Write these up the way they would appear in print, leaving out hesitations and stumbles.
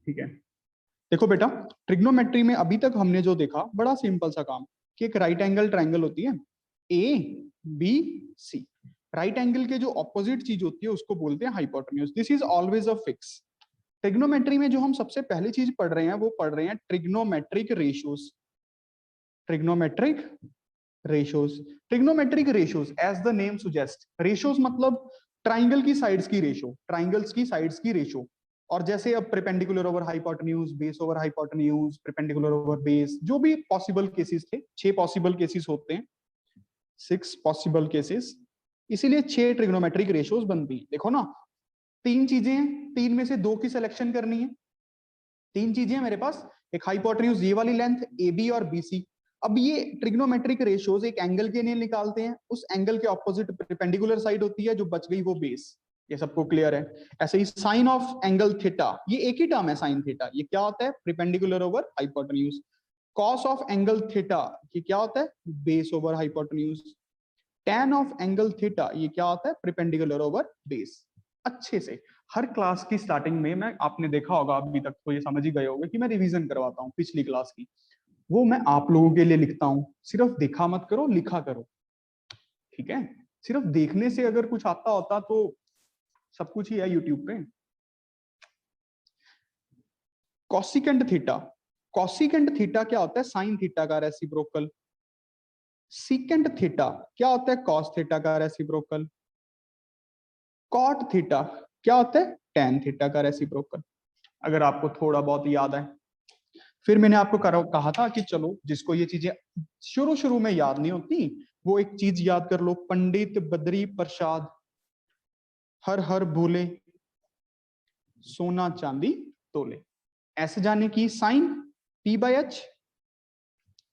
ठीक है, देखो बेटा, ट्रिग्नोमेट्री में अभी तक हमने जो देखा बड़ा सिंपल सा काम, कि एक राइट एंगल ट्रायंगल होती है A B C. Right angle के जो ऑपोजिट चीज होती है उसको बोलते हैं hypotenuse. This is always a fix. Trigonometry में जो हम सबसे पहली चीज पढ़ रहे हैं वो पढ़ रहे हैं trigonometric ratios. Trigonometric ratios, trigonometric ratios as the name suggest. Ratios मतलब ट्राइंगल की साइड्स की रेशियो, ट्राइंगल्स की साइड्स की रेशियो। और जैसे अब perpendicular over hypotenuse, base over hypotenuse, perpendicular over base, जो भी पॉसिबल केसेस थे, 6 पॉसिबल केसेस होते हैं, 6 पॉसिबल केसेस, इसीलिए 6 ट्रिग्नोमेट्रिक रेशियोज बनती हैं। देखो ना, 3 चीजें हैं, 3 में से 2 की सिलेक्शन करनी है। 3 चीजें हैं मेरे पास, एक हाइपोटेन्यूज ये वाली लेंथ ए बी और बी सी। अब ये ट्रिग्नोमेट्रिक रेशियोज एक एंगल के लिए निकालते हैं, उस एंगल के ऑपोजिट परपेंडिकुलर साइड होती है, जो बच गई वो बेस। ये सबको क्लियर है। ऐसे ही साइन ऑफ एंगल थीटा, ये एक ही टर्म है साइन थीटा, ये क्या होता है, perpendicular over hypotenuse. Cos of angle theta, ये क्या होता है, base over hypotenuse. tan of angle theta, ये क्या होता है, परपेंडिकुलर ओवर बेस। अच्छे से हर क्लास की स्टार्टिंग में मैं, आपने देखा होगा अभी तक तो ये समझ ही गए होंगे कि मैं रिवीजन करवाता हूँ पिछली क्लास की, वो मैं आप लोगों के लिए लिखता हूँ। सिर्फ देखा मत करो, लिखा करो, ठीक है। सिर्फ देखने से अगर कुछ आता होता तो सब कुछ ही है यूट्यूब पे। कॉसिकेंट थीटा, कॉसिकेंट थीटा क्या होता है, साइन थीटा का रेसिप्रोकल। सीकेंट थीटा क्या होता है, कॉस थीटा का रेसिप्रोकल। कॉट थीटा क्या होता है, टेन थीटा का रेसिप्रोकल। अगर आपको थोड़ा बहुत याद है, फिर मैंने आपको कहा था कि चलो जिसको ये चीजें शुरू शुरू में याद नहीं होती, वो एक चीज याद कर लो, पंडित बद्री प्रसाद हर हर भूले सोना चांदी तोले। ऐसे जाने की साइन पी बाई एच,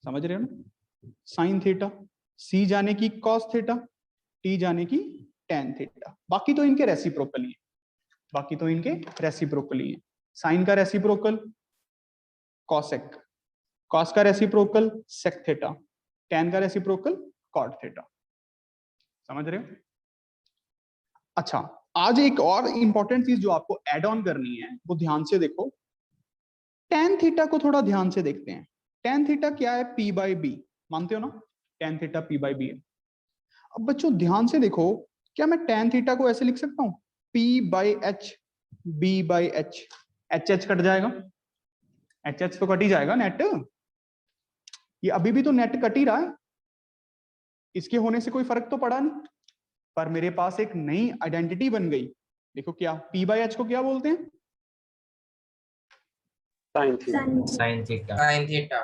समझ रहे हो ना, साइन थीटा। सी जाने की कॉस थीटा, टी जाने की टेन थीटा। बाकी तो इनके रेसिप्रोकल ही है, बाकी तो इनके रेसिप्रोकल ही है। साइन का रेसिप्रोकल कॉसेक, कॉस का रेसिप्रोकल सेक थीटा, टेन का रेसिप्रोकल कॉट थीटा। समझ रहे हो? अच्छा, आज एक और इंपॉर्टेंट चीज जो आपको ऐड ऑन करनी है, वो ध्यान से देखो। टेन थीटा को थोड़ा ध्यान से देखते हैं। टेन थीटा क्या है, पी बाई बी, मानते हो ना, tan theta P by B है। अब बच्चों ध्यान से देखो, क्या मैं टेन थीटा को ऐसे लिख सकता हूं, P by H, B by H. H H cut जाएगा, एच एच तो कट ही जाएगा, नेट। ये अभी भी तो नेट कट ही रहा है, इसके होने से कोई फर्क तो पड़ा नहीं। पर मेरे पास एक नई आइडेंटिटी बन गई। देखो क्या, पी बाई एच को क्या बोलते हैं, sine theta. Sine theta. Sine theta.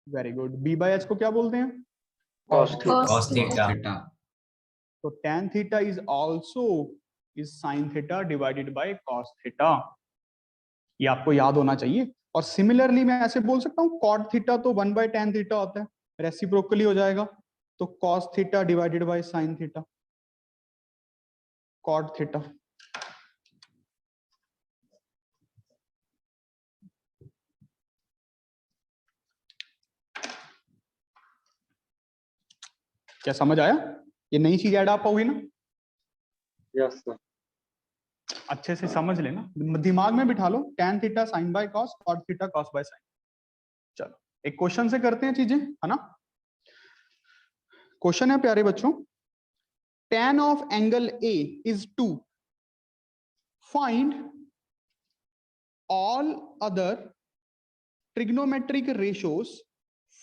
Very good. B by H को क्या बोलते हैं, कॉस थीटा। Cos theta. तो tan theta is also is sine theta divided by cos theta. ये आपको याद होना चाहिए। और सिमिलरली मैं ऐसे बोल सकता हूँ, कॉट थीटा तो 1 बाय टेन थीटा होता है, रेसिप्रोकली हो जाएगा, तो cos theta divided by sine theta, cot theta. क्या समझ आया? ये नई चीज ऐड आप होगी ना, यस सर। अच्छे से समझ लेना, दिमाग में बिठा लो, tan theta sine by cos, cot theta cos by sine. चलो एक क्वेश्चन से करते हैं चीजें, है ना। क्वेश्चन है प्यारे बच्चों, tan of angle A is 2, find all other trigonometric ratios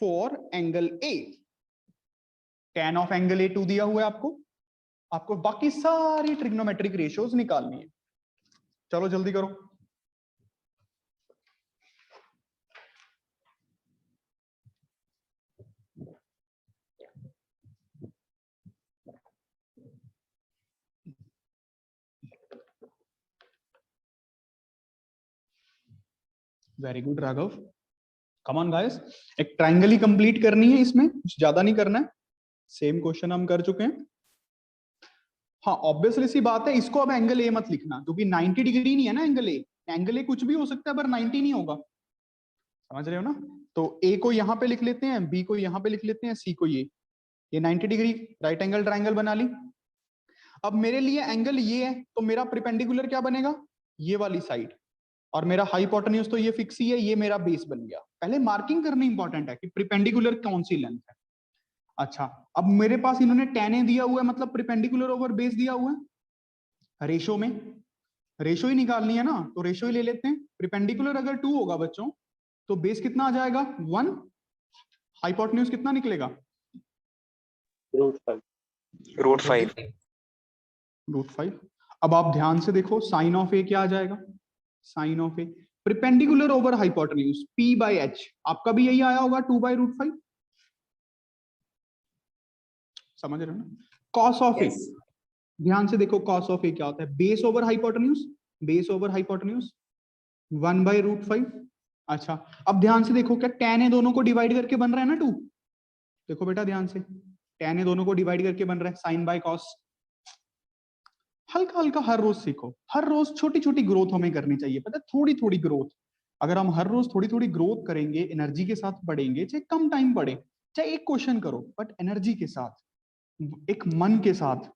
for angle A। tan of angle A 2 दिया हुआ है आपको, आपको बाकी सारी ट्रिग्नोमेट्रिक रेशियोज निकालनी है। चलो जल्दी करो। Very good Raghav, come on guys. एक ट्रायंगल ही कंप्लीट करनी है, इसमें कुछ ज्यादा नहीं करना है। सेम क्वेश्चन हम कर चुके हैं। हाँ ऑब्वियसली सी बात है, इसको अब एंगल ए मत लिखना, क्योंकि 90 डिग्री नहीं है ना एंगल ए। एंगल ए कुछ भी हो सकता है पर 90 नहीं होगा, समझ रहे हो ना। तो ए को यहाँ पे लिख लेते हैं, बी को यहाँ पे लिख लेते हैं, सी को ये 90 डिग्री राइट एंगल ट्रायंगल बना ली। अब मेरे लिए एंगल ये है तो मेरा परपेंडिकुलर क्या बनेगा, ये वाली साइड, और मेरा हाइपोटेन्यूज तो ये फिक्स ही है, ये मेरा बेस बन गया। पहले मार्किंग करनी इंपॉर्टेंट है कि परपेंडिकुलर कौन सी लेंथ है। अच्छा, अब मेरे पास इन्होंने tan a दिया हुआ है, मतलब परपेंडिकुलर ओवर बेस दिया हुआ है। रेशो में रेशो ही निकालनी है ना, तो रेशो ही ले लेते हैं। परपेंडिकुलर अगर 2 होगा बच्चों तो बेस कितना आ जाएगा 1, हाइपोटेन्यूज कितना निकलेगा √5. √5. √5। अब आप ध्यान से देखो साइन ऑफ ए क्या आ जाएगा, sine of A perpendicular over hypotenuse p/h, आपका भी यही आया होगा 2/√5, समझ रहे हो ना। कॉस ऑफ ए, ध्यान से देखो कॉस ऑफ ए क्या होता है, base over hypotenuse, base over hypotenuse 1/√5। अच्छा, अब ध्यान से देखो क्या tan ए दोनों को डिवाइड करके बन रहा है ना 2, देखो बेटा ध्यान से, tan ए दोनों को डिवाइड करके बन रहा है साइन बाय कॉस। हल्का हल्का हर रोज सीखो, हर रोज छोटी छोटी ग्रोथ हमें करनी चाहिए, पता है, थोड़ी थोड़ी ग्रोथ। अगर हम हर रोज थोड़ी थोड़ी ग्रोथ करेंगे, एनर्जी के साथ पढ़ेंगे, चाहे कम टाइम पढ़े, चाहे एक क्वेश्चन करो, बट एनर्जी के साथ, एक मन के साथ।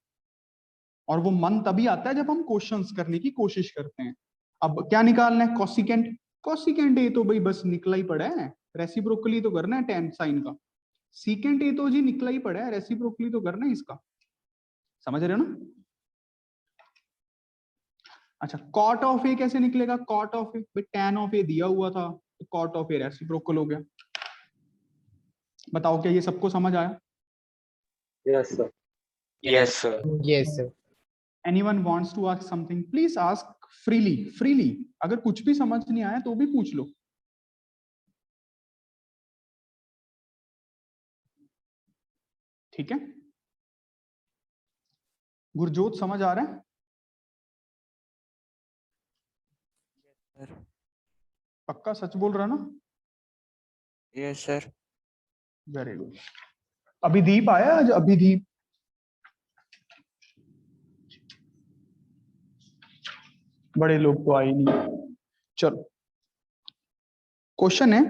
और वो मन तभी आता है जब हम क्वेश्चंस करने की कोशिश करते हैं। अब क्या निकालना है, कॉसिकेंट, कॉसिकेंट ए तो भाई बस निकला ही पड़ा है, रेसिप्रोकली तो करना है tan साइन का। सीकेंट ए तो जी निकला ही पड़ा है, रेसिप्रोकली तो करना है इसका, समझ रहे हो ना। अच्छा, कॉट ऑफ ए कैसे निकलेगा, कॉट ऑफ ए भाई tan ऑफ ए दिया हुआ था तो कॉट ऑफ ए रेसिप्रोकल हो गया। बताओ क्या ये सबको समझ आया। Yes, sir. Yes, sir. Yes, sir. Anyone wants to ask something, please ask freely, freely. अगर कुछ भी समझ नहीं आया तो भी पूछ लो। ठीक है, गुरजोत समझ आ रहा है, पक्का सच बोल रहा ना। Yes, sir. Very good. Abhideep आया आज, अभिदीप, बड़े लोग तो आए नहीं। चलो, क्वेश्चन है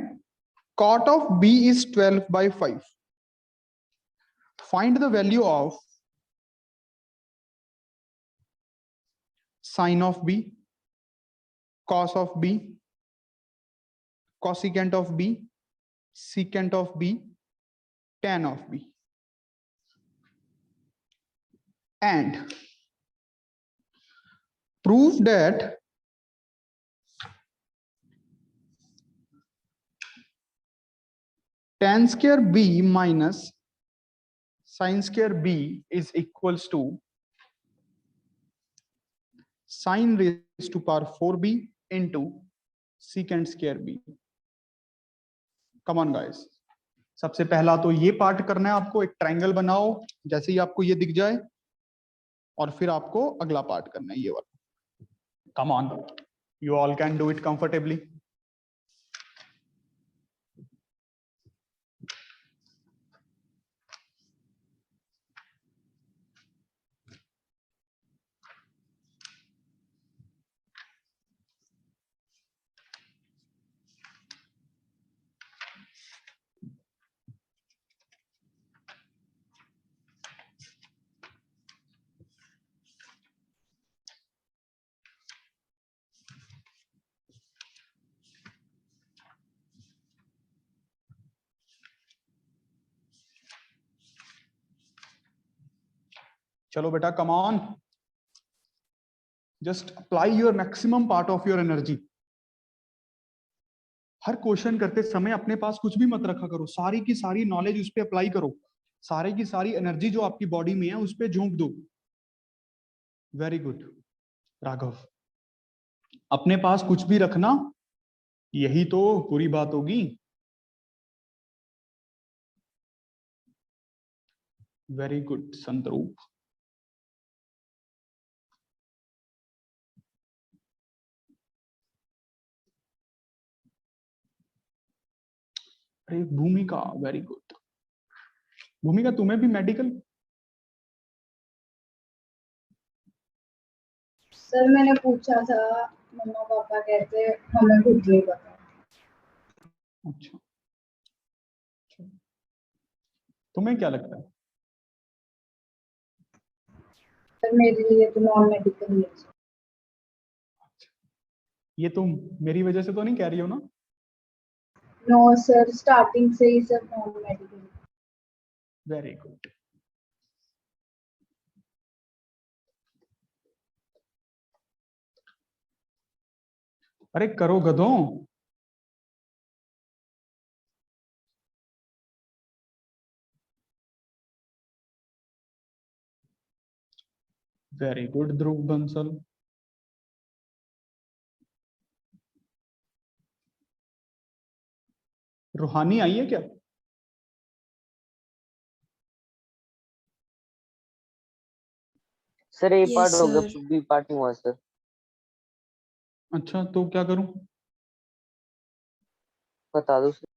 cot of b is 12/5, find the value of sin of b, cos of b, cosecant of b, secant of b, tan of b, and prove that tan square b minus sin square b is equals to sin raised to power 4b into secant square b. Come on guys, सबसे पहला तो ये part करना है आपको, एक triangle बनाओ जैसे ही आपको ये दिख जाए, और फिर आपको अगला पार्ट करना है ये वाला। Come on, you all can do it comfortably. चलो बेटा, come on, just apply your maximum part of your energy. Her question करते समय अपने पास कुछ भी मत रखा करो, सारी की सारी नॉलेज उस पर अप्लाई करो, सारी की सारी एनर्जी जो आपकी बॉडी में है उस पर झोंक दो। वेरी गुड राघव, अपने पास कुछ भी रखना, यही तो पूरी बात होगी। Very good Santroop. अरे भूमिका, वेरी गुड भूमिका, तुम्हें भी मेडिकल। सर मैंने पूछा था, मम्मा पापा कहते हमें खुद नहीं पता। अच्छा, तुम्हें क्या लगता है। सर मेरे लिए तो नॉन मेडिकल ही है सर। ये तुम मेरी वजह से तो नहीं कह रही हो ना? नो सर, स्टार्टिंग से ही sir non medical. Very good. अरे करो गधों। Very good Dhruv Bansal. रूहानी आई है क्या? सर ए Yes, पार्ट हो गया, sir. बी पार्ट नहीं हुआ सर। अच्छा तो क्या करूं? बता दो सर।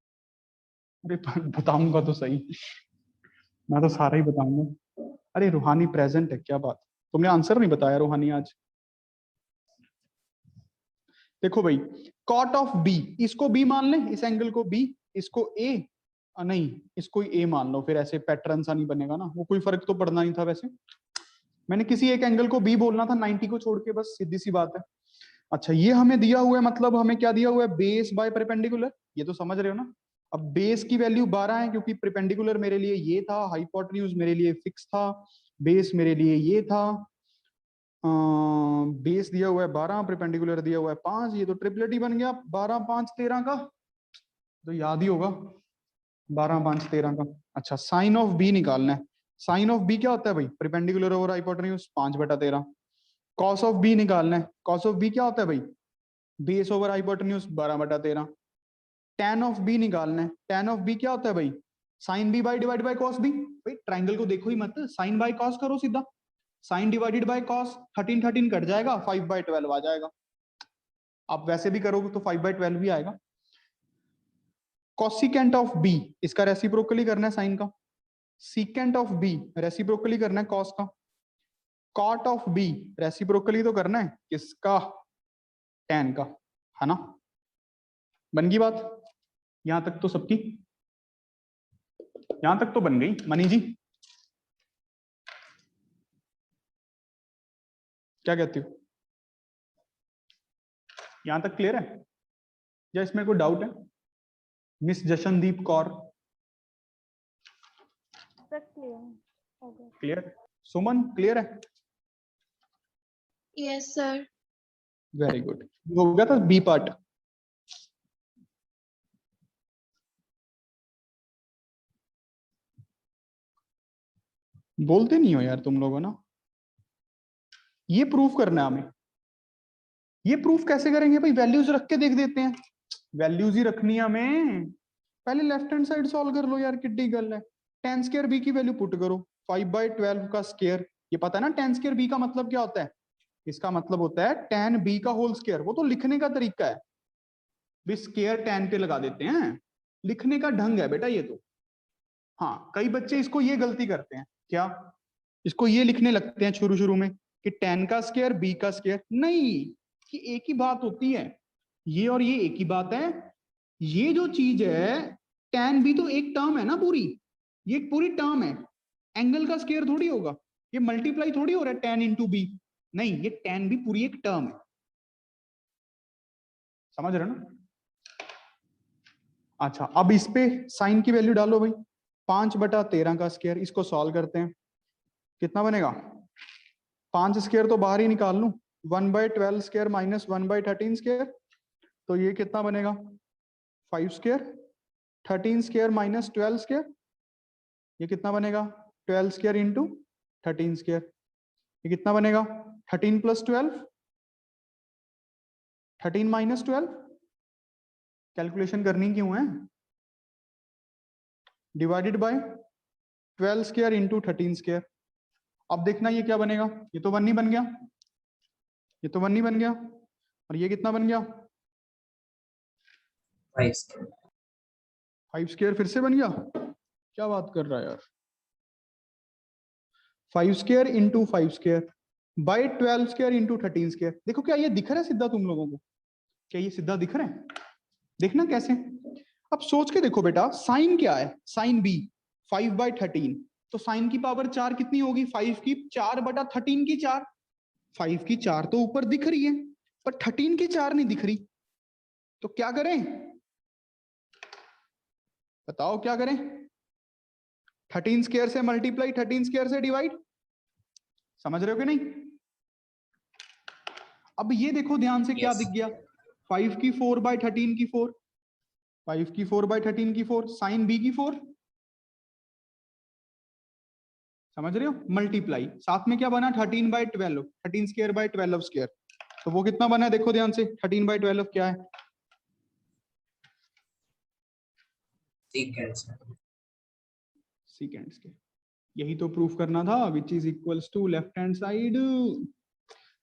अरे बताऊंगा तो सही, मैं तो सारा ही बताऊंगा। अरे रूहानी प्रेजेंट है, क्या बात, तुमने आंसर नहीं बताया रूहानी आज। देखो भाई, कॉट ऑफ बी, इसको बी मान ले, इस एंगल को बी, इसको ए, नहीं इसको ए मान लो, फिर ऐसे पैटर्न सा नहीं बनेगा ना, वो कोई फर्क तो पड़ना नहीं था वैसे। मैंने किसी एक एंगल को बी बोलना था 90 को छोड़ के, बस सीधी सी बात है। अच्छा ये हमें दिया हुआ है, मतलब हमें क्या दिया हुआ है, बेस बाय परपेंडिकुलर, ये तो समझ रहे हो ना। अब बेस की वैल्यू 12 है क्योंकि परपेंडिकुलर मेरे लिए ये था, हाइपोटेन्यूज मेरे लिए फिक्स था, बेस मेरे लिए ये था। बेस दिया हुआ है 12, परपेंडिकुलर दिया हुआ है 5, ये तो ट्रिपलेट ही बन गया, 12 5 13 का, तो याद ही होगा 12 5 13 का। अच्छा साइन ऑफ बी निकालना है। साइन ऑफ बी क्या होता है भाई, perpendicular over hypotenuse 5/13। Cos of B निकालना है। कॉस ऑफ बी क्या होता है भाई, base over hypotenuse 12/13। tan of B निकालना है। tan ऑफ बी क्या होता है भाई, sine B by divide by cos B. भाई ट्राइंगल को देखो ही मत, साइन बाय कॉस करो सीधा, sine divided by cos, 13 13 cut जाएगा, 5/12 आ जाएगा। आप वैसे भी करोगे तो 5/12 भी आएगा। कॉसिकेंट ऑफ बी, इसका रेसिप्रोकली करना है साइन का। सीकेंट ऑफ बी रेसिप्रोकली करना है कॉस का। कॉट ऑफ बी रेसिप्रोकली तो करना है किसका, tan का, है ना। बन गई बात, यहां तक तो सबकी, यहां तक तो बन गई मनी जी, क्या कहती हो, यहां तक क्लियर है या इसमें कोई डाउट है? मिस जशनदीप कौर क्लियर, सुमन क्लियर है? Yes, sir. वेरी गुड, हो गया था बी पार्ट। बोलते नहीं हो यार तुम लोगों ना। ये प्रूफ करना है हमें। ये प्रूफ कैसे करेंगे भाई, वैल्यूज रख के देख देते हैं, वैल्यूज ही रखनी है हमें। पहले लेफ्ट हैंड साइड सॉल्व कर लो यार, किड्डी गल है। tan स्क्वायर बी की वैल्यू पुट करो, 5/12 का स्क्वायर, ये पता है ना tan स्क्वायर बी का मतलब क्या होता है, इसका मतलब होता है tan b का होल स्क्वायर। वो तो लिखने का तरीका है, भी स्क्वायर tan पे लगा देते हैं, लिखने का ढंग है बेटा ये तो। हाँ कई बच्चे इसको ये गलती करते हैं, क्या इसको ये लिखने लगते हैं शुरू शुरू में कि tan का स्क्वायर b का स्क्वायर, नहीं, कि एक ही बात होती है, ये और ये एक ही बात है। ये जो चीज है tan b तो एक टर्म है ना पूरी, ये एक पूरी टर्म है, एंगल का स्क्वायर थोड़ी होगा, ये मल्टीप्लाई थोड़ी हो रहा है tan इंटू बी, नहीं ये tan b पूरी एक टर्म है, समझ रहे हो ना। अच्छा अब इस पे साइन की वैल्यू डालो भाई, 5/13 का स्क्वायर, इसको सॉल्व करते हैं, कितना बनेगा, 5 स्क्वायर तो बाहर ही निकाल लूं, 1/12 स्क्वायर माइनस 1/13 स्क्वायर, तो ये कितना बनेगा 5 स्क्वायर, 13 स्क्वायर माइनस 12 स्क्वायर, ये कितना बनेगा 12 स्क्वायर इंटू 13 स्क्वायर, ये कितना बनेगा 13 + 12, 13 माइनस 12, कैलकुलेशन करनी क्यों है, divided by 12 square into 13 square. अब देखना ये क्या बनेगा, ये तो 1 ही बन गया, ये तो 1 ही बन गया, और ये कितना बन गया 5 स्क्वायर फिर से बन गया, क्या बात कर रहा है यार, 5 square into 5 square by 12 square into 13 square. देखो क्या ये दिख रहा है सीधा तुम लोगों को, क्या ये सीधा दिख रहा है, देखना कैसे। अब सोच के देखो बेटा, साइन क्या है, साइन बी 5/13, तो साइन की पावर 4 कितनी होगी? 5 की 4 बटा 13 की 4। 5 की 4 तो ऊपर दिख रही है, पर 13 की 4 नहीं दिख रही। तो क्या करें? बताओ क्या करें? 13 स्क्वायर से मल्टीप्लाई, 13 स्क्वायर से डिवाइड। समझ रहे हो कि नहीं? अब ये देखो ध्यान से, क्या Yes. दिख गया? 5 की 4 बाय 13 की 4, 5 की 4 बाय 13 की 4, साइन बी की 4। समझ रहे हो? मल्टीप्लाई, साथ में क्या बना? 13 बाय 12, 13 स्क्वायर बाय 12 स्क्वायर। तो वो कितना बना है? देखो ध्यान से, 13 बाय 12 क्या है? Secant, sir. Secant square. यही तो प्रूफ करना था, which is equals to left hand side.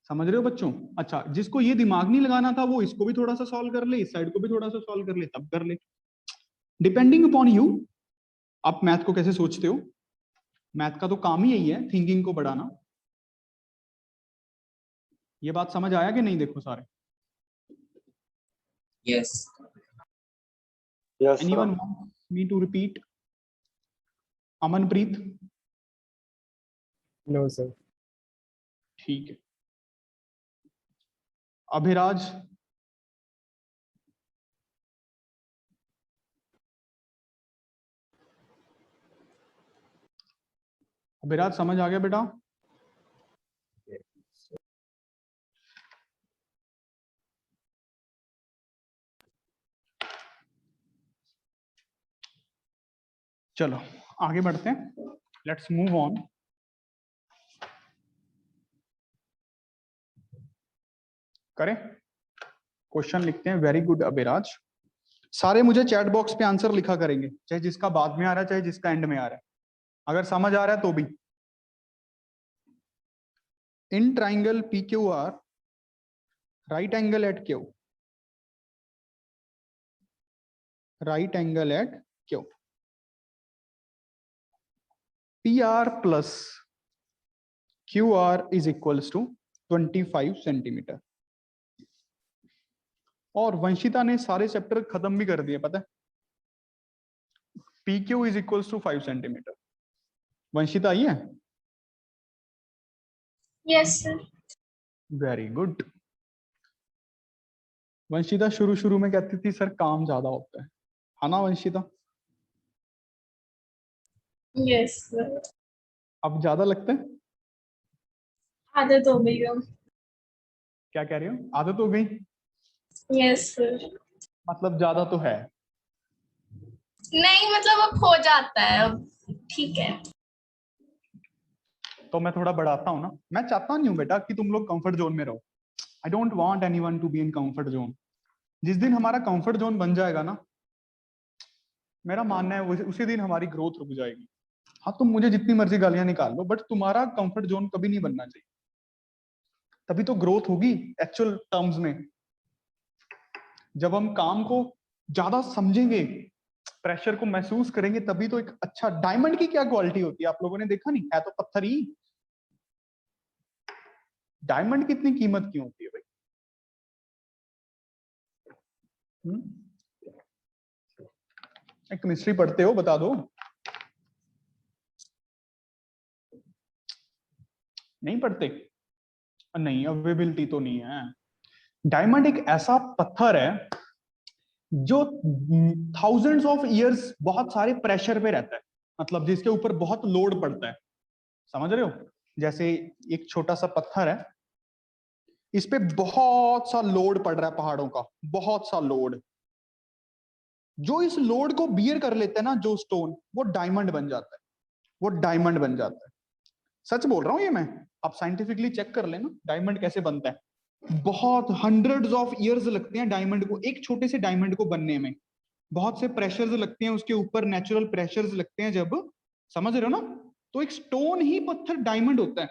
समझ रहे हो बच्चों? अच्छा, जिसको ये दिमाग नहीं लगाना था वो इसको भी थोड़ा सा सॉल्व कर ले, इस साइड को भी थोड़ा सा सॉल्व कर ले, तब कर ले। डिपेंडिंग अपॉन यू, आप मैथ को कैसे सोचते हो। मैथ का तो काम ही यही है, थिंकिंग को बढ़ाना। ये बात समझ आया कि नहीं? देखो सारे, Yes. Yes, sir. Anyone want me to repeat? Amanpreet? No, sir. ठीक है। अभिराज? अभिराज समझ आ गया बेटा? चलो आगे बढ़ते हैं, लेट्स मूव ऑन। करें, क्वेश्चन लिखते हैं। Very good Abhiraj. सारे मुझे चैट बॉक्स पे आंसर लिखा करेंगे, चाहे जिसका बाद में आ रहा है चाहे जिसका एंड में आ रहा है, अगर समझ आ रहा है तो भी। In triangle P Q R, right angle at Q, right angle at Q, P are plus Q R is equals to 25 centimetre. और वंशिता ने सारे चैप्टर खत्म भी कर दिए, पता है? P Q is equals to 5 centimetre. Vanshita आई है? Yes sir. Very good. Vanshita शुरू शुरू में कहती थी सर काम ज्यादा होता है ना वंशिता? Yes sir. अब ज्यादा लगता है? आदत हो गई अब। क्या कह रही हो? आदत हो गई? Yes sir. मतलब ज्यादा तो है। नहीं मतलब अब हो जाता है, अब ठीक है। तो मैं थोड़ा बढ़ाता हूँ ना। मैं चाहता नहीं हूँ बेटा कि तुम लोग कंफर्ट जोन में रहो। I don't want anyone to be in comfort zone. जिस दिन हमारा कंफर्ट जोन बन जाएगा ना, मेरा मानना है उसी दिन हमारी ग्रोथ रुक जाएगी। हाँ, तुम मुझे जितनी मर्जी गालियां निकाल लो, बट तुम्हारा कंफर्ट जोन कभी नहीं बनना चाहिए। तभी तो ग्रोथ होगी एक्चुअल टर्म्स में। जब हम काम को ज्यादा समझेंगे, प्रेशर को महसूस करेंगे, तभी तो एक अच्छा डायमंड की क्या क्वालिटी होती है आप लोगों ने देखा नहीं? है तो पत्थर ही। डायमंड की इतनी कीमत क्यों होती है भाई? केमिस्ट्री पढ़ते हो, बता दो। नहीं पढ़ते? नहीं, अवेलेबिलिटी तो नहीं है। डायमंड एक ऐसा पत्थर है जो थाउजेंड्स ऑफ इयर्स बहुत सारे प्रेशर पे रहता है, मतलब जिसके ऊपर बहुत लोड पड़ता है। समझ रहे हो? जैसे एक छोटा सा पत्थर है, इस पे बहुत सा लोड पड़ रहा है, पहाड़ों का बहुत सा लोड। जो इस लोड को बियर कर लेते हैं ना, जो स्टोन, वो डायमंड बन जाता है। वो डायमंड बन जाता है। सच बोल रहा हूं ये मैं। आप साइंटिफिकली चेक कर लेना डायमंड कैसे बनता है। बहुत हंड्रेड्स ऑफ इयर्स लगते हैं डायमंड को, एक छोटे से डायमंड को बनने में। बहुत से प्रेशर्स लगते हैं उसके ऊपर, नेचुरल प्रेशर्स लगते हैं जब। समझ रहे हो ना? तो एक स्टोन ही पत्थर डायमंड होता है।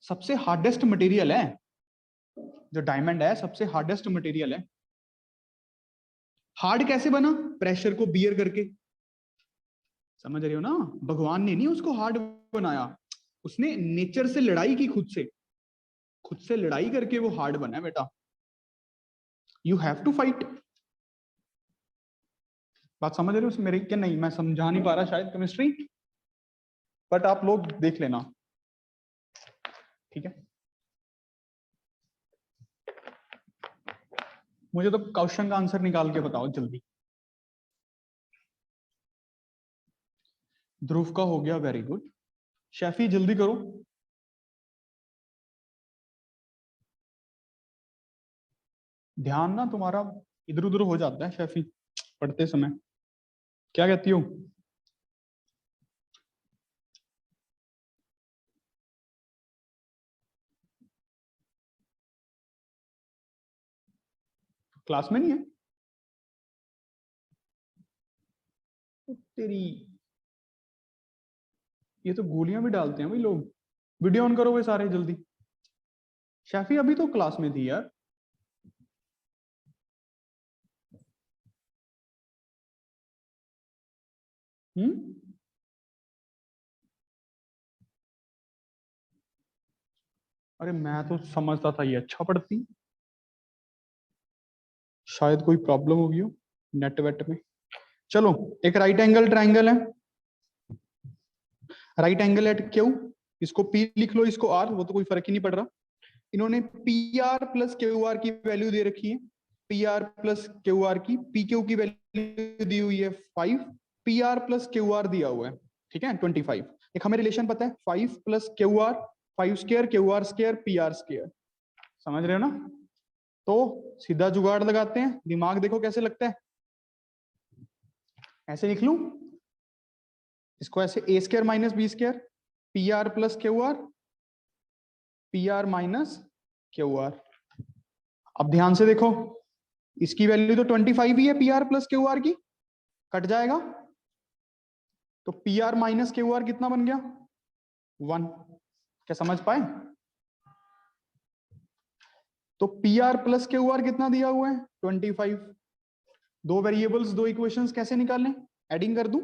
सबसे हार्डेस्ट मटेरियल है जो डायमंड है, सबसे हार्डेस्ट मटेरियल है। हार्ड कैसे बना? प्रेशर को बियर करके। समझ रहे हो ना? भगवान ने नहीं उसको हार्ड बनाया, उसने नेचर से लड़ाई की, खुद से लड़ाई करके वो हार्ड बना है बेटा। You have to fight. बात समझ रहे हो मेरी? क्या नहीं, मैं समझा नहीं पा रहा शायद केमिस्ट्री। बट आप लोग देख लेना, ठीक है। मुझे तो क्वेश्चन का आंसर निकाल के बताओ जल्दी। ध्रुव का हो गया, वेरी गुड। शैफी जल्दी करो। ध्यान ना तुम्हारा इधर उधर हो जाता है शैफी पढ़ते समय, क्या कहती हो? क्लास में नहीं है तेरी, ये तो गोलियां भी डालते हैं भाई लोग। वीडियो ऑन करो वे सारे जल्दी। शैफी अभी तो क्लास में थी यार। अरे मैं तो समझता था ये अच्छा पढ़ती, शायद कोई प्रॉब्लम होगी हो नेट वेट में। चलो, एक राइट एंगल ट्राइंगल है, राइट एंगल एट क्यू, इसको पी लिख लो, इसको आर, वो तो कोई फर्क ही नहीं पड़ रहा। इन्होंने P R plus Q R की वैल्यू दे रखी है, P R plus Q R की, पी क्यू की वैल्यू दी हुई है 5, P R plus Q R दिया हुआ है, ठीक है 25। एक हमें रिलेशन पता है 5 plus Q R, 5 square Q R square p R square, समझ रहे हो ना? तो सीधा जुगाड़ लगाते हैं, दिमाग देखो कैसे लगता है। ऐसे लिख लूं इसको, ऐसे a square minus b square, p are plus Q r, p r minus Q r. अब ध्यान से देखो, इसकी वैल्यू तो 25 ही है P R plus Q R की, कट जाएगा तो P r minus Q R कितना बन गया 1। क्या समझ पाए? तो P R plus Q R कितना दिया हुआ है 25। दो वेरिएबल्स दो इक्वेशंस कैसे निकालने, एडिंग कर दूं,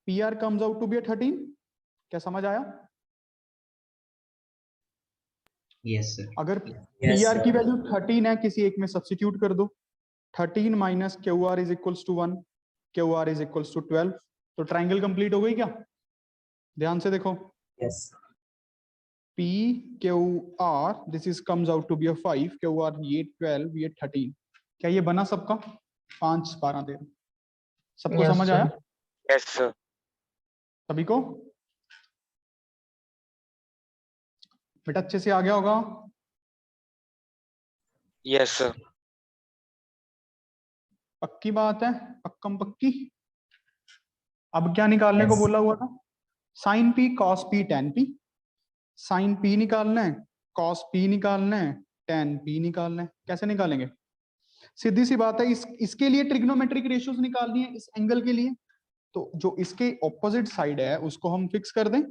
P R comes out to be 13। क्या समझ आया? Yes sir. अगर पी आर की वैल्यू 13 है, किसी एक में सब्स्टिट्यूट कर दो, 13 minus Q R is equals to 1, Q R is equals to 12। तो ट्राइंगल कंप्लीट हो गई क्या? ध्यान से देखो, yes P Q R, this is comes out to be a 5, Q R ये 12 ये 13। क्या ये बना सबका? 5 12 13। सबको समझ आया? Yes sir. सभी को? बेटा अच्छे से आ गया होगा? Yes sir. पक्की बात है, पक्कम पक्की। अब क्या निकालने को Yes. बोला हुआ था? Sine P cos P tan P. Sine P निकालना है, कॉस पी निकालना है, टेन पी निकालना है। कैसे निकालेंगे? सीधी सी बात है, इसके लिए ट्रिग्नोमेट्रिक रेशियोज निकालनी है इस एंगल के लिए। तो जो इसके ऑपोजिट साइड है उसको हम फिक्स कर दें।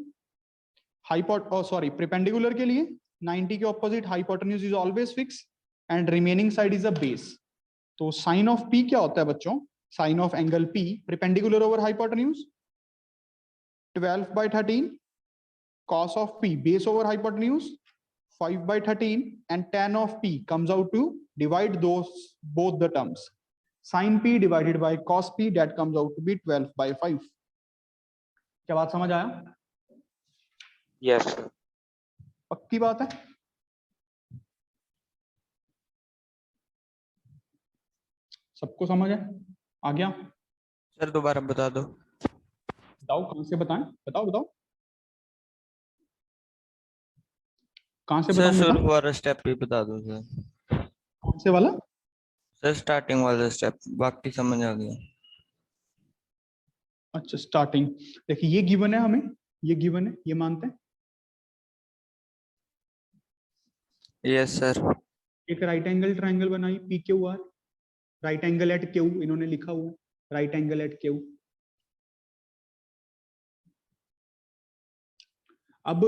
परपेंडिकुलर के लिए 90 के opposite hypotenuse is always fix and remaining side is a base. तो साइन ऑफ पी क्या होता है बच्चों? Sine of angle P perpendicular over hypotenuse 12/13, cos of p base over hypotenuse 5/13, and tan of p comes out to divide both the terms. Sin p divided by cos p, that comes out to be 12/5. क्या बात समझ आया? Yes sir. पक्की बात है? सबको समझ है? आ गया? सर दोबारा बता दो। बताओ कहां से बताएं, बताओ बताओ कहां से सर बताऊं बेटा? शुरू वाला स्टेप भी बता दो सर। कौन से वाला? सर स्टार्टिंग वाला स्टेप, बाकी समझ आ गया। अच्छा स्टार्टिंग, देखिए ये गिवन है हमें, ये गिवन है, ये मानते हैं। Yes sir. एक राइट एंगल ट्राइंगल बनाई P Q R, right angle at Q इन्होंने लिखा हुआ है, राइट एंगल एट क्यू। अब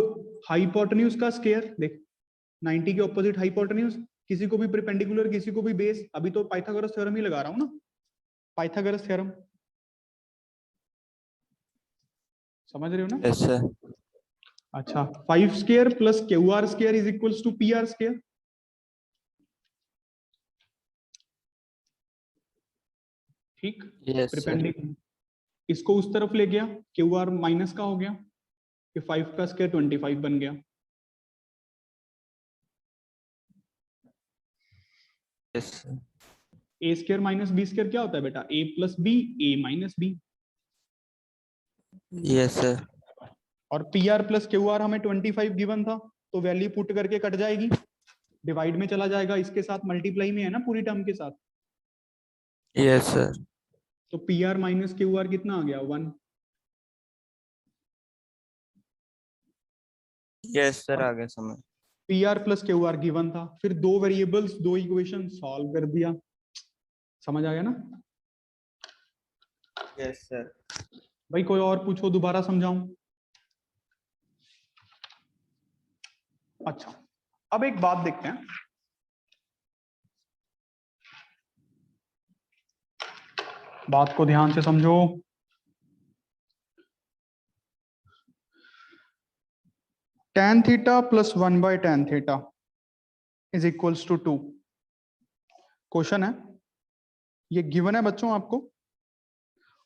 हाइपोटेन्यूज का स्क्वायर देख, 90 के ऑपोजिट हाइपोटेन्यूज, किसी को भी परपेंडिकुलर किसी को भी बेस। अभी तो पाइथागोरस थ्योरम ही लगा रहा हूं ना, पाइथागोरस थ्योरम, समझ रहे हो ना? Yes sir. अच्छा 5 square plus Q R square is equals to P R square. ठीक, यस सर। इसको उस तरफ ले गया, क्यू आर माइनस का हो गया, ये 5 का स्क्वायर 25 बन गया। Yes, sir. ए स्क्वायर माइनस बी स्क्वायर क्या होता है बेटा? ए प्लस बी, ए माइनस बी। Yes, sir. और P R plus Q R हमें 25 गिवन था, तो वैल्यू पुट करके कट जाएगी, डिवाइड में चला जाएगा, इसके साथ मल्टीप्लाई में है ना पूरी टर्म के साथ। Yes, sir. तो P r minus Q R कितना आ गया? 1। Yes, sir. आ गया समझ। P R plus Q R given था, फिर दो वेरिएबल्स दो इक्वेशन सॉल्व कर दिया। समझ आ गया ना? Yes, sir. भाई कोई और पूछो, दोबारा समझाऊं? अच्छा, अब एक बात देखते हैं। बात को ध्यान से समझो। tan theta plus 1/tan theta is equals to 2। Question है, ये गिवन है बच्चों आपको,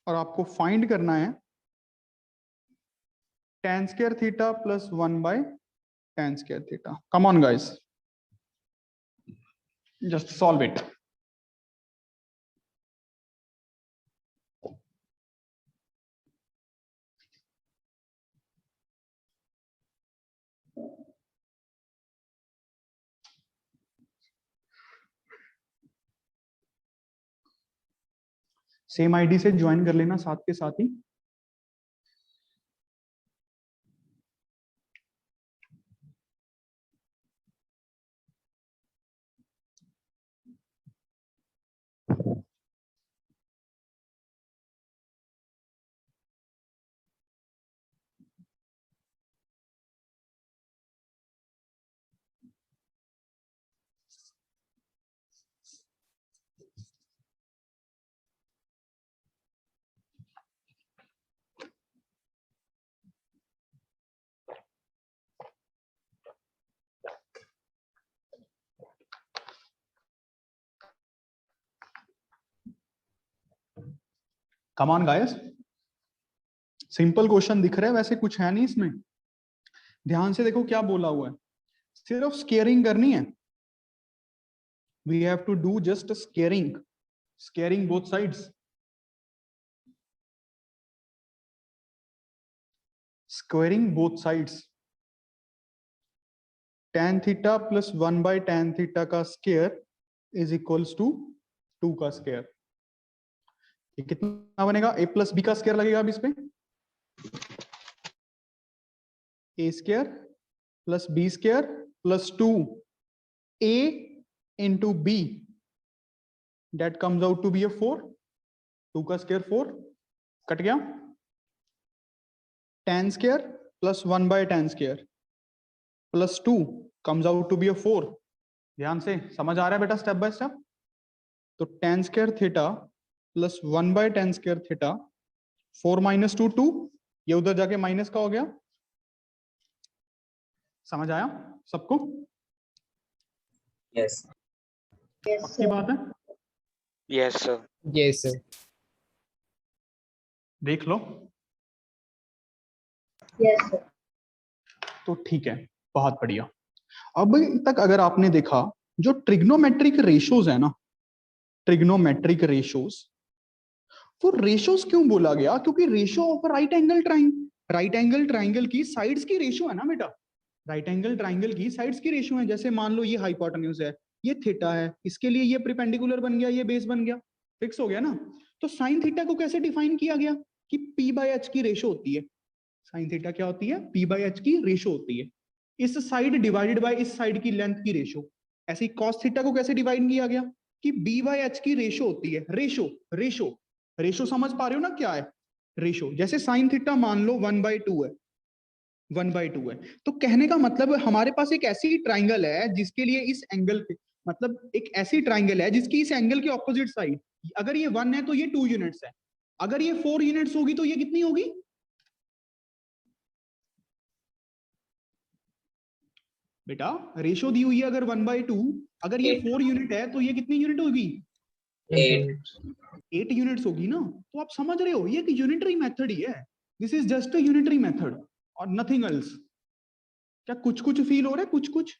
और आपको फाइंड करना है tan square theta plus 1/tan square theta. Come on guys, just solve it. Same ID से ज्वाइन कर लेना साथ के साथ ही। कम ऑन गाइस, सिंपल क्वेश्चन दिख रहा है, वैसे कुछ है नहीं इसमें। ध्यान से देखो क्या बोला हुआ है, सिर्फ स्केयरिंग करनी है। We have to do just squaring both sides. Squaring both sides. tan theta plus 1/tan theta का स्केयर इज इक्वल्स टू 2 का स्केयर। ये कितना बनेगा? a प्लस बी का स्केयर लगेगा अब इस पे, a square plus b square plus 2 a into b, that comes out to be a 4। 2 का स्केयर 4, कट गया। tan square plus 1/tan square plus 2 comes out to be a 4। ध्यान से समझ आ रहा है बेटा स्टेप बाय स्टेप? तो tan square theta plus 1/tan square theta, 4 minus 2 2, ये उधर जाके माइनस का हो गया। समझ आया सबको? Yes. Yes, पक्की sir. बात है? Yes, sir. Yes, sir. देख लो। Yes, sir. तो ठीक है, बहुत बढ़िया। अब तक अगर आपने देखा, जो ट्रिग्नोमेट्रिक रेशोज है ना, ट्रिग्नोमेट्रिक रेशोज, वो रेशोज क्यों बोला गया? क्योंकि ratio of right angle triangle की साइड्स की रेशो है ना बेटा। राइट एंगल ट्राइंगल की साइड्स की रेशो है। जैसे मान लो ये हाइपोटेन्यूज है, ये थीटा है, इसके लिए ये परपेंडिकुलर बन गया, ये बेस बन गया, फिक्स हो गया ना। तो साइन थीटा को कैसे डिफाइन किया गया? कि p/h की रेशो होती है। साइन थीटा क्या होती है? p/h की रेशो होती है, इस साइड डिवाइडेड बाय इस साइड की लेंथ की रेशो। ऐसे ही cos थीटा को कैसे डिवाइड किया गया? कि b/h की रेशो होती है। रेशो समझ पा रहे हो ना क्या है रेशो? जैसे साइन थीटा मान लो 1/2 है, 1/2 है, तो कहने का मतलब हमारे पास एक ऐसी ट्राइंगल है जिसके लिए इस एंगल पे, मतलब एक ऐसी ट्राइंगल है जिसकी इस एंगल के ऑपोजिट साइड, अगर ये 1 है तो ये 2 यूनिट्स है, अगर ये 4 यूनिट्स होगी तो ये कितनी होगी बेटा? रेशो दी हुई है अगर 1/2, अगर ये 4 यूनिट है तो ये कितनी यूनिट होगी? 8 यूनिट्स होगी ना, तो आप समझ रहे हो ये कि यूनिटरी मेथड ही है, this is just a unitary method और नथिंग एल्स। क्या कुछ कुछ फील हो रहा है? कुछ कुछ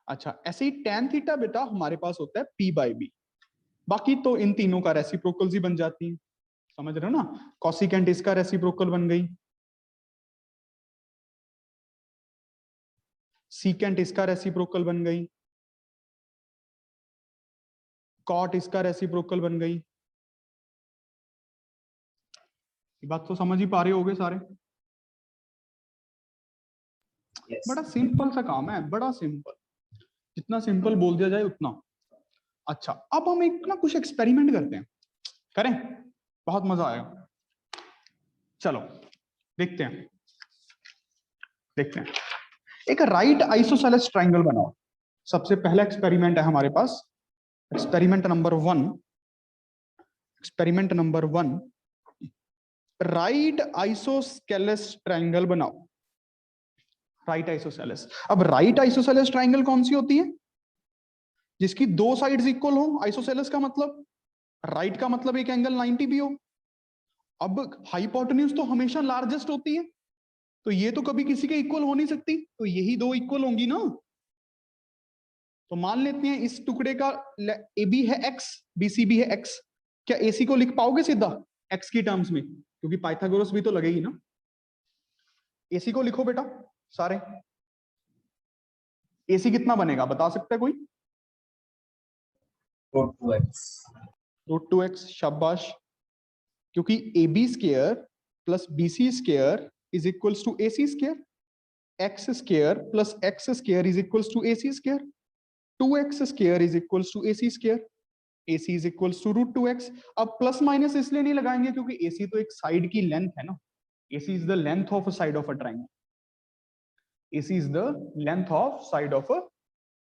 अच्छा, ऐसे ही tan थीटा बेटा हमारे पास होता है p/b, बाकी तो इन तीनों का रेसिप्रोकल्स ही बन जाती है, समझ रहे हो ना। कॉसिकेंट इसका रेसिप्रोकल बन गई, सीकेंट इसका रेसिप्रोकल बन गई, कॉट इसका रेसिप्रोकल बन गई। ये बात तो समझ ही पा रहे होगे सारे। बड़ा सिंपल सा काम है, बड़ा सिंपल, जितना सिंपल बोल दिया जाए उतना अच्छा। अब हम एक ना कुछ एक्सपेरिमेंट करते हैं, करें? बहुत मजा आएगा। चलो देखते हैं, देखते हैं। एक राइट आइसोसेलेस ट्रायंगल बनाओ। सबसे पहला एक्सपेरिमेंट है हमारे पास, experiment number 1। Experiment number 1, right isosceles triangle बनाओ। Right isosceles. अब राइट आइसोसेलेस ट्रायंगल कौन सी होती है? जिसकी दो साइड्स इक्वल हो। आइसोसेलेस का मतलब, राइट का मतलब एक एंगल 90 भी हो। अब हाइपोटेन्यूज तो हमेशा लार्जेस्ट होती है, तो ये तो कभी किसी के इक्वल हो नहीं सकती, तो यही दो इक्वल होंगी ना। तो मान लेते हैं इस टुकड़े का AB है x, BC भी है x। क्या AC को लिख पाओगे सीधा x की टर्म्स में? क्योंकि पाइथागोरस भी तो लगेगी ना। AC को लिखो बेटा सारे। AC कितना बनेगा बता सकता है कोई? √2x। शाबाश। क्योंकि AB square plus BC square is equals to AC square, x square plus x square is equals to AC square, 2x square is equals to AC square, AC is equals to √2x। अब plus minus इसलिए नहीं लगाएंगे क्योंकि AC तो एक side की length है ना। AC is the length of a side of a triangle. AC is the length of side of a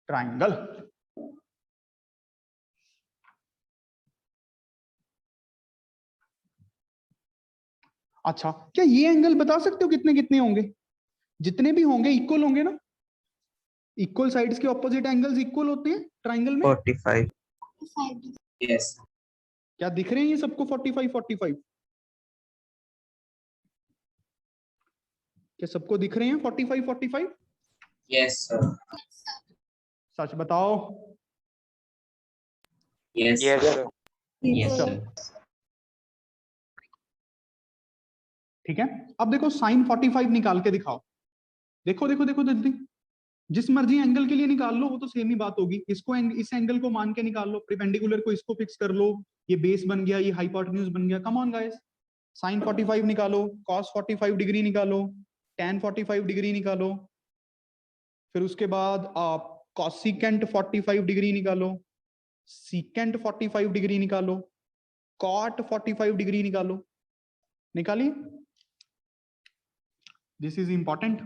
triangle. अच्छा, क्या ये एंगल बता सकते हो कितने कितने होंगे? जितने भी होंगे इक्वल होंगे ना। इक्वल साइड्स के ऑपोजिट एंगल्स इक्वल होते हैं ट्रायंगल में। 45। Yes. क्या दिख रहे हैं ये सबको 45 45? क्या सबको दिख रहे हैं 45 45? Yes, sir. सच बताओ। Yes. Yes, sir. Yes, चलो sir. ठीक है, अब देखो साइन 45 निकाल के दिखाओ। देखो देखो देखो जल्दी, जिस मर्जी एंगल के लिए निकाल लो, वो तो सेम ही बात होगी। इसको इस एंगल को मान के निकाल लो, परपेंडिकुलर को इसको फिक्स कर लो, ये बेस बन गया, ये हाइपोटेन्यूज बन गया। कम ऑन गाइस, साइन 45 निकालो, कॉस 45 डिग्री निकालो, tan 45 डिग्री निकालो, फिर उसके बाद आप कॉसिकेंट 45 डिग्री निकालो, सीकेंट 45 डिग्री निकालो, कॉट 45 डिग्री निकालो। निकालिए, this is important.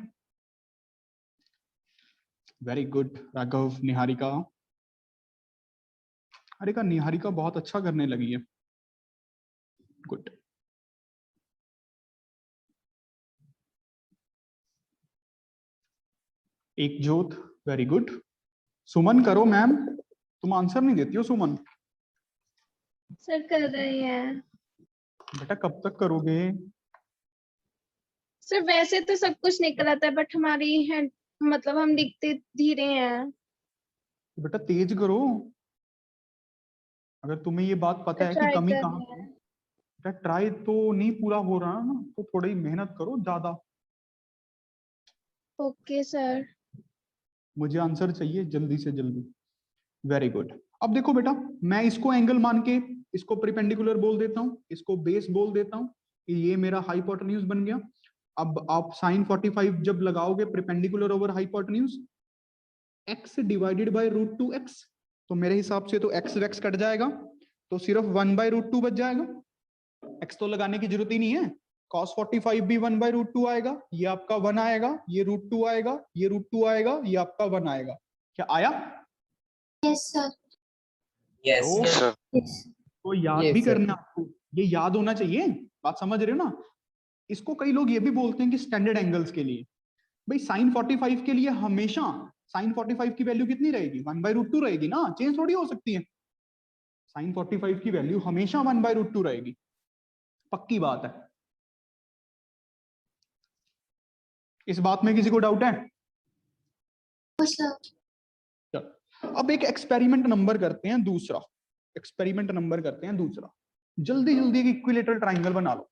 Very good Raghav. Niharika, अरे का निहारिका बहुत अच्छा करने लगी है, गुड। एक जोत, वेरी गुड। सुमन करो मैम, तुम आंसर नहीं देती हो सुमन। सर कर रहे हैं बेटा कब तक करोगे? सर। वैसे तो सब कुछ निकल आता है, बट हमारी हैंड मतलब हम लिखते धीरे हैं। बेटा तेज करो, अगर तुम्हें ये बात पता है कि ट्राई कमी कर कहाँ रहे पे है। हैं। बेटा ट्राई तो नहीं पूरा हो रहा ना, तो थोड़ी मेहनत करो ज्यादा। Okay sir. मुझे आंसर चाहिए जल्दी से जल्दी। Very good. अब देखो बेटा, मैं इसको एंगल मान के इसको परपेंडिकुलर बोल देता हूँ, इसको बेस बोल देता हूँ, ये मेरा हाइपोटेन्यूज बन गया। अब आप साइन 45 जब लगाओगे perpendicular over hypotenuse, x divided by √2x, तो मेरे हिसाब से तो x वेक्स कट जाएगा, तो सिर्फ 1/√2 बच जाएगा। x तो लगाने की जरूरत ही नहीं है। cos 45 भी 1/√2 आएगा, ये आपका 1 आएगा, ये √2 आएगा, ये √2 आएगा, ये आपका 1 आएगा। क्या आया? Yes sir. Yes. तो, Yes, sir. तो याद भी करना आपको, ये याद होना चाहिए। बात समझ रहे हो ना? इसको कई लोग ये भी बोलते हैं कि स्टैंडर्ड एंगल्स के लिए, भाई साइन 45 के लिए हमेशा साइन 45 की वैल्यू कितनी रहेगी? 1/√2 रहेगी ना, चेंज थोड़ी हो सकती है। साइन 45 की वैल्यू हमेशा 1/√2 रहेगी, पक्की बात है। इस बात में किसी को डाउट है? चलो अब एक एक्सपेरिमेंट नंबर करते हैं दूसरा, एक्सपेरिमेंट नंबर करते हैं दूसरा। जल्दी जल्दी एक इक्विलेटरल ट्राइंगल बना लो,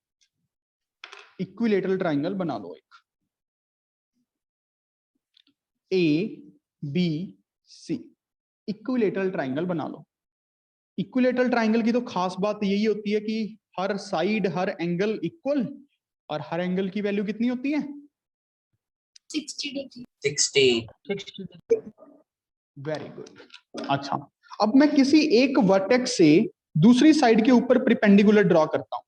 इक्विलेटरल ट्राइंगल बना लो एक, ABC इक्विलेटरल ट्राइंगल बना लो। इक्विलेटरल ट्राइंगल की तो खास बात यही होती है कि हर साइड हर एंगल इक्वल, और हर एंगल की वैल्यू कितनी होती है? 60 डिग्री। 60. Very good. अच्छा, अब मैं किसी एक वर्टेक्स से दूसरी साइड के ऊपर प्रिपेंडिकुलर ड्रॉ करता हूं,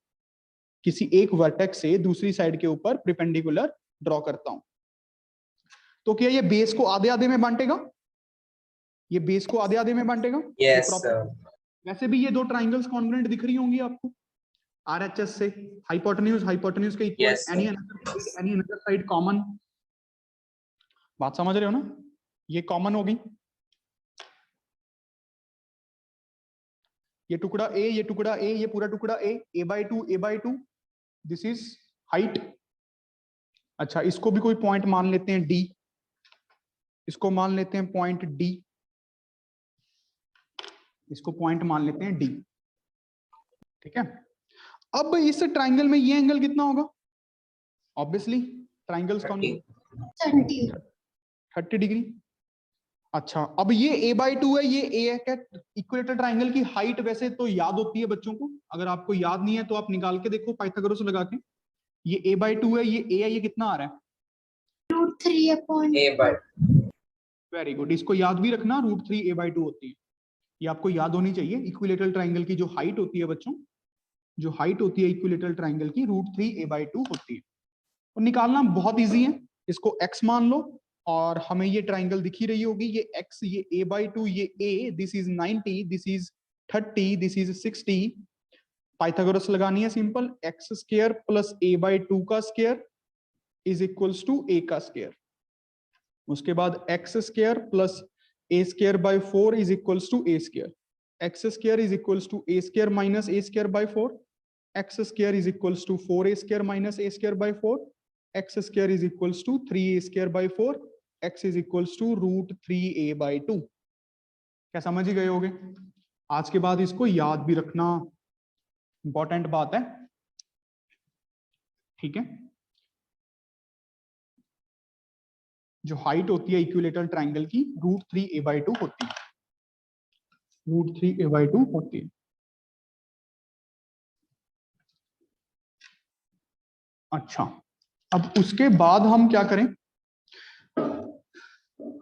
किसी एक वर्टेक्स से दूसरी साइड के ऊपर प्रिपेंडिकुलर ड्रॉ करता हूं, तो क्या ये बेस को आधे आधे में बांटेगा? ये बेस को आधे आधे में बांटेगा? ये Yes, proper- sir. वैसे भी ये दो ट्राइंगल्स कॉन्ग्रुएंट दिख रही होंगी आपको, आरएचएस से हाइपोटेन्यूज हाइपोटेन्यूज के equal, Yes, sir. Any another side common. बात समझ रहे हो ना? ये कॉमन हो गई, ये टुकड़ा ए, ये टुकड़ा ए, ये पूरा टुकड़ा a/2 दिस इज हाइट। अच्छा, इसको भी कोई पॉइंट मान लेते हैं डी, इसको मान लेते हैं पॉइंट डी, इसको पॉइंट मान लेते हैं डी। ठीक है, अब इस ट्राइंगल में ये एंगल कितना होगा? ऑब्वियसली ट्राइंगल्स कौन? 30। 30 डिग्री। अच्छा, अब ये a/2 है, ये a है क्या? इक्वेटर ट्राइंगल की हाइट वैसे तो याद होती है बच्चों को, अगर आपको याद नहीं है तो आप निकाल के देखो पाइथागोरस लगा के। ये a/2 है, ये a है, ये कितना आ रहा है? √3 upon A by. Very good, इसको याद भी रखना, √3 a/2 होती है, ये आपको याद होनी चाहिए। इक्विलेटरल ट्राइंगल की जो हाइट होती है बच्चों, जो हाइट होती है इक्विलेटरल ट्राइंगल की, √3 a/2 होती है। और निकालना बहुत इजी है, इसको x मान लो, और हमें ये ट्राइंगल दिख ही रही होगी, ये x, ये a/2, ये a, this is 90, this is 30, this is 60। Pythagoras लगानी है सिंपल, x² प्लस a/2 का square is equals to a का स्क्वायर। उसके बाद x² plus a²/4 is equals to a², x² is equals to a² minus a²/4, x² is equals to 4a² minus a²/4, x² is equals to 3a²/4, x is equals to √3a/2। क्या समझ ही गए होगे? आज के बाद इसको याद भी रखना, इंपॉर्टेंट बात है। ठीक है, जो हाइट होती है इक्विलेटरल ट्राइंगल की, √3a/2 होती है, √3a/2 होती है। अच्छा, अब उसके बाद हम क्या करें?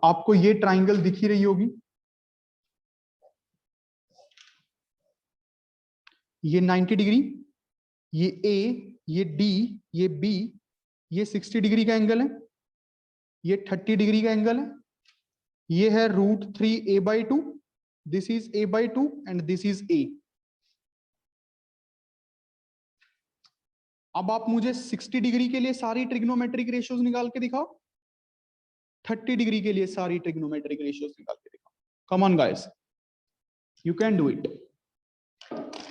आपको ये ट्राइंगल दिख ही रही होगी, ये 90 डिग्री, ये A, ये D, ये B, ये 60 डिग्री का एंगल है, ये 30 डिग्री का एंगल है, ये है √3a/2, this is a/2 and this is A। अब आप मुझे 60 डिग्री के लिए सारी ट्रिग्नोमेट्रिक रेशियोज निकाल के दिखाओ, 30 डिग्री के लिए सारी ट्रिग्नोमेट्रिक रेशियोज निकाल के दिखाओ। Come on guys, you can do it.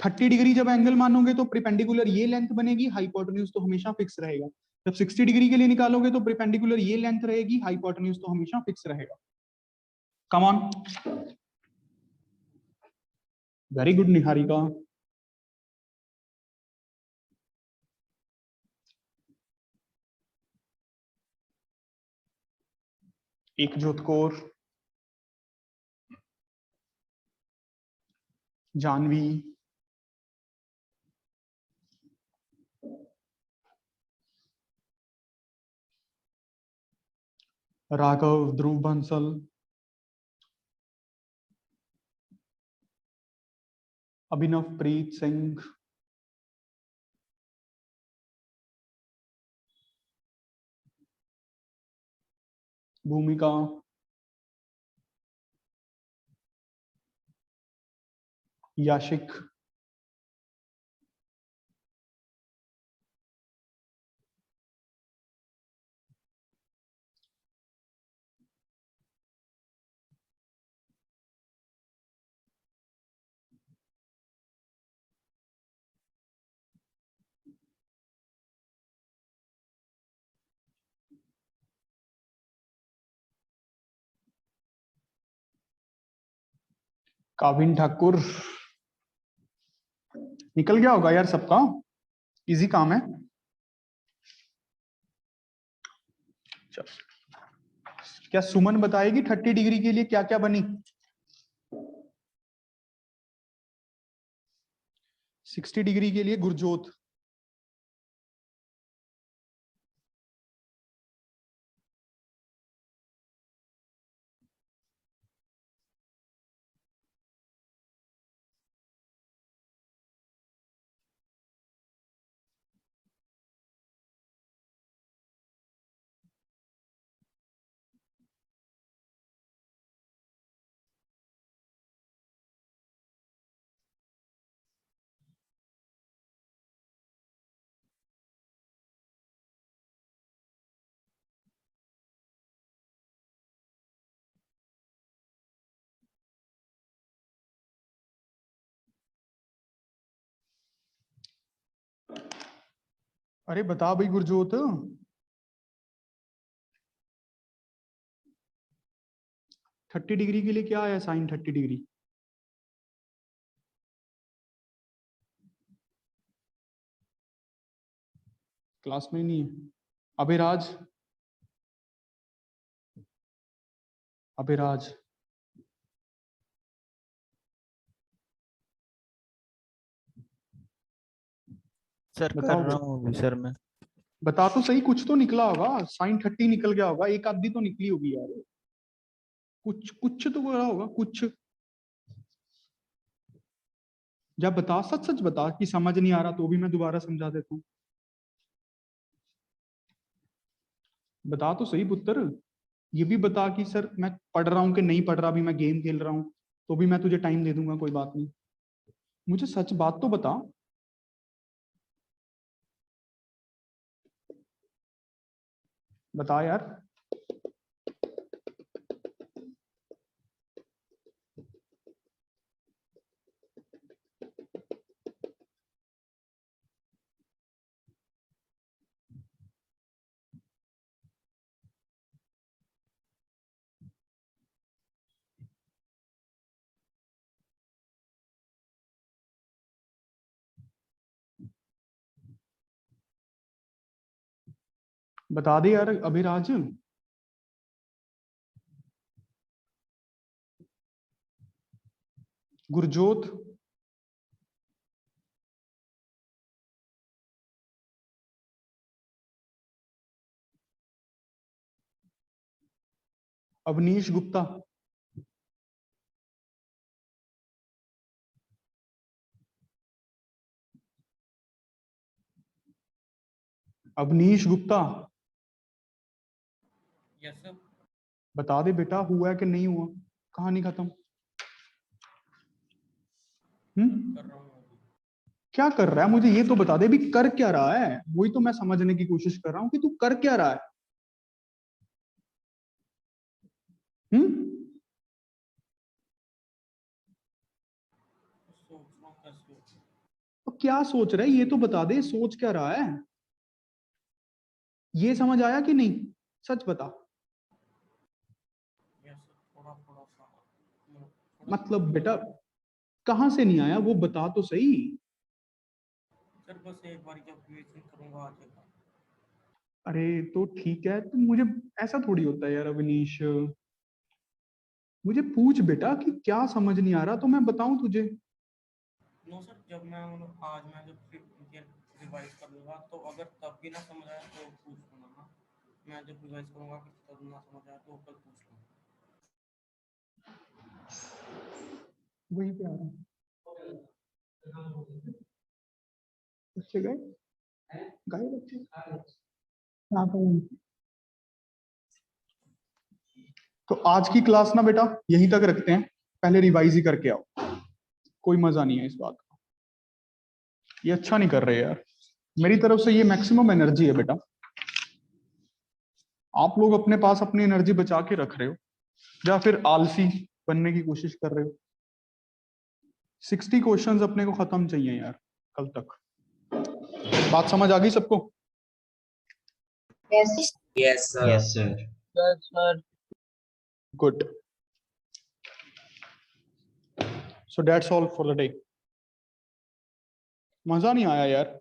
30 degree जब एंगल मानोगे तो प्रिपेंडिकुलर ये लेंथ बनेगी, हाइपोटेन्यूज तो हमेशा फिक्स रहेगा। जब 60 डिग्री के लिए निकालोगे तो प्रिपेंडिकुलर ये लेंथ रहेगी, हाइपोटेन्यूज तो हमेशा फिक्स रहेगा। Come on, very good Niharika. Ekjot Kaur, Janvi, Raghav, Dhruv Bansal, Abhinav Preet Singh, Bhumika, Yashik, काविन Thakur निकल गया होगा यार सबका, इजी काम है। चल, क्या सुमन बताएगी 30 डिग्री के लिए क्या क्या बनी? 60 डिग्री के लिए गुरजोत। अरे बता भाई गुरजोत, 30 डिग्री के लिए क्या है साइन 30 डिग्री? क्लास में नहीं है। अभिराज, अभिराज सर कर बताओ रहा हूँ अभी सर मैं। बता तो सही, कुछ तो निकला होगा, साइन 30 निकल गया होगा, एक आधी तो निकली होगी यार, कुछ कुछ तो बोला होगा कुछ। जब बता, सच सच बता कि समझ नहीं आ रहा तो भी मैं दोबारा समझा देता हूँ। बता तो सही पुत्र, ये भी बता कि सर मैं पढ़ रहा हूँ कि नहीं पढ़ रहा, अभी मैं गेम खेल रहा हूँ, तो भी मैं तुझे टाइम दे दूंगा, कोई बात नहीं। मुझे सच बात तो बता। बता यार। बता दे यार अभिराज। Gurjot, Awanish Gupta, Awanish Gupta Yes, sir. बता दे बेटा, हुआ है कि नहीं हुआ, कहानी खत्म। कर रहा हूँ अभी। क्या कर रहा है मुझे ये तो बता दे, भी कर क्या रहा है, वही तो मैं समझने की कोशिश कर रहा हूँ कि तू कर क्या रहा है। सोच रहा हूँ कैसे होगा। तो क्या सोच रहा है ये तो बता दे, सोच क्या रहा है, ये समझ आया कि नहीं, सच बता। Yes, sir. थोड़ा थोड़ा सा मतलब बेटा कहां से नहीं आया वो बता तो सही। सर बस एक बार जब रिवीजन करूंगा आ जाएगा। अरे तो ठीक है, तो मुझे ऐसा थोड़ी होता है यार अवनीश, मुझे पूछ बेटा कि क्या समझ नहीं आ रहा तो मैं बताऊं तुझे। नो सर, जब मैं आज मैं जब रिवाइज कर लूंगा तो अगर तब भी ना समझ आया तो पूछ लूंगा ना। मैं जब रिवाइज करूंगा कि तब ना समझ आया तो कल पूछ लूंगा। वहीं पे आ रहा हूँ। बच्चे गए, गए बच्चे कहाँ पे हैं? तो आज की क्लास ना बेटा यहीं तक रखते हैं, पहले रिवाइज ही करके आओ, कोई मजा नहीं है इस बात का, ये अच्छा नहीं कर रहे यार, मेरी तरफ से ये मैक्सिमम एनर्जी है बेटा, आप लोग अपने पास अपनी एनर्जी बचा के रख रहे हो या फिर आलसी बनने की कोशिश कर रहे हो। 60 क्वेश्चंस अपने को खत्म चाहिए यार कल तक, बात समझ आ गई सबको? Yes. Yes, sir. Yes, sir. Yes, sir. Good. So that's all for the day. मजा नहीं आया यार।